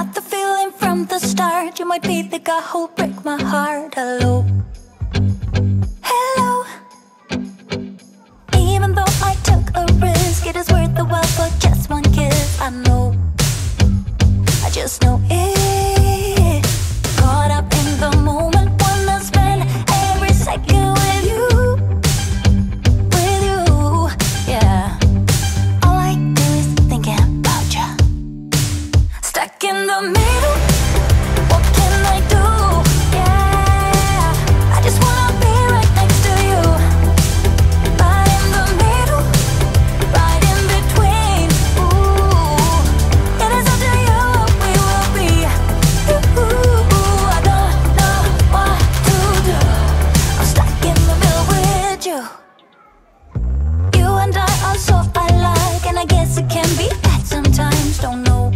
Got the feeling from the start, you might be the guy who'll break my heart. Hello, hello. Even though I took a risk, it is worth the while for just one kiss. I know, I just know it. Caught up in the moment, wanna spend every second with you, yeah. All I do is thinking about you. Stuck in the middle, what can I do? Yeah, I just wanna be right next to you. Right in the middle, right in between. Ooh, it is up to you what we will be. Ooh, I don't know what to do. I'm stuck in the middle with you. You and I are so alike, and I guess it can be bad sometimes. Don't know,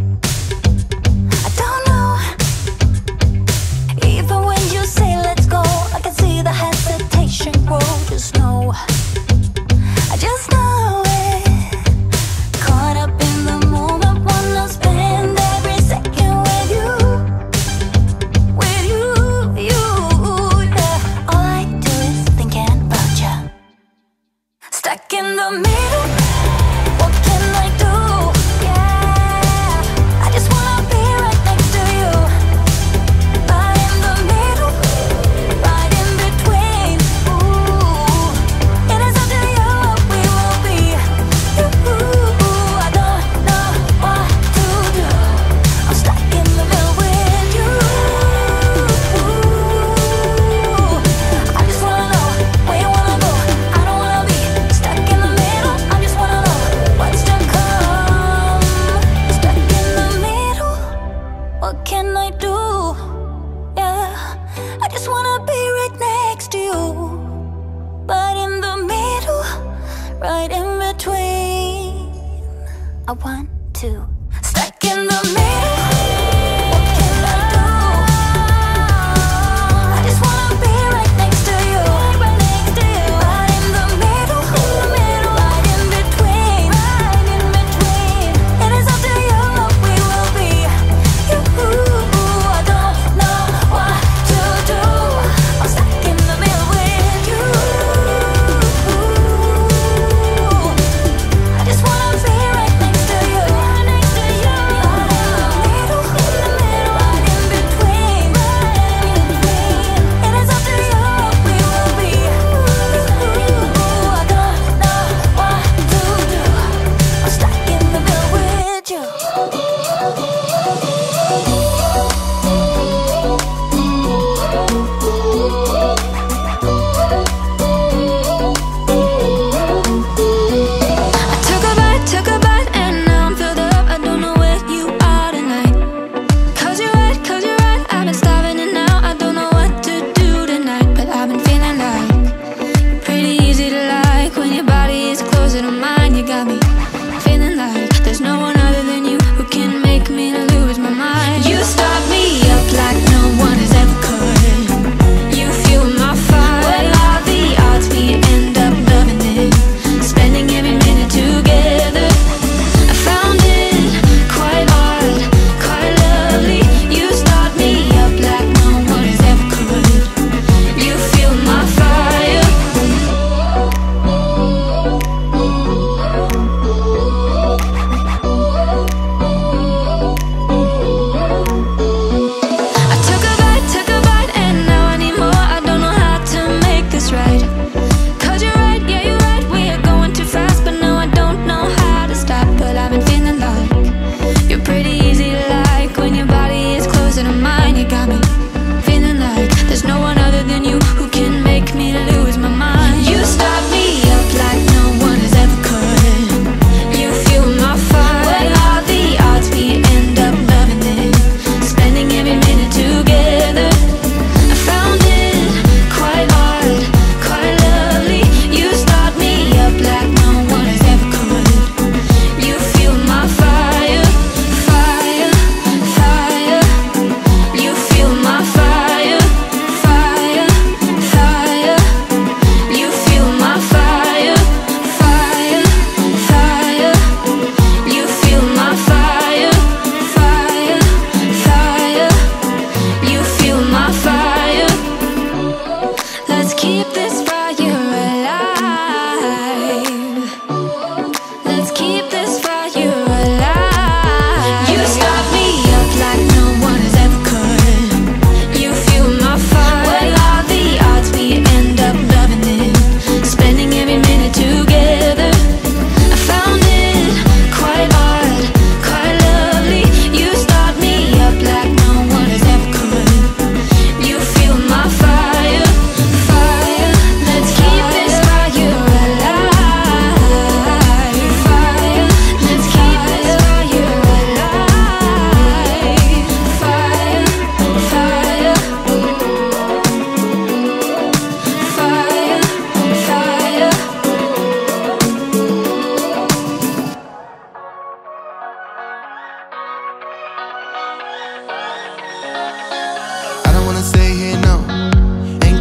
I don't know. Even when you say let's go, I can see the hesitation grow. Just know, I just know it. Caught up in the moment, wanna spend every second with you, yeah. All I do is thinking about you. Stuck in the middle, what can I do? Yeah, I just wanna be right next to you. Right in the middle, right in between. Ooh, it is up to you what we will be. Ooh, I don't know what to do. I'm stuck in the middle with you. I just wanna know where you wanna go. I don't wanna be stuck in the middle. I just wanna know what's to come. Stuck in the middle, what can I do? Yeah, I just wanna be right next to you. But in the middle, right in between. I want to. Stuck in the middle, what can I do? I just wanna be right next to you. Right next to you. Right in the middle, right in between. Right in between. It is up to you what we will be. I don't know what to do. I'm stuck in the middle with you. I just wanna be right next to you. Right in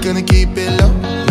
gonna keep it low.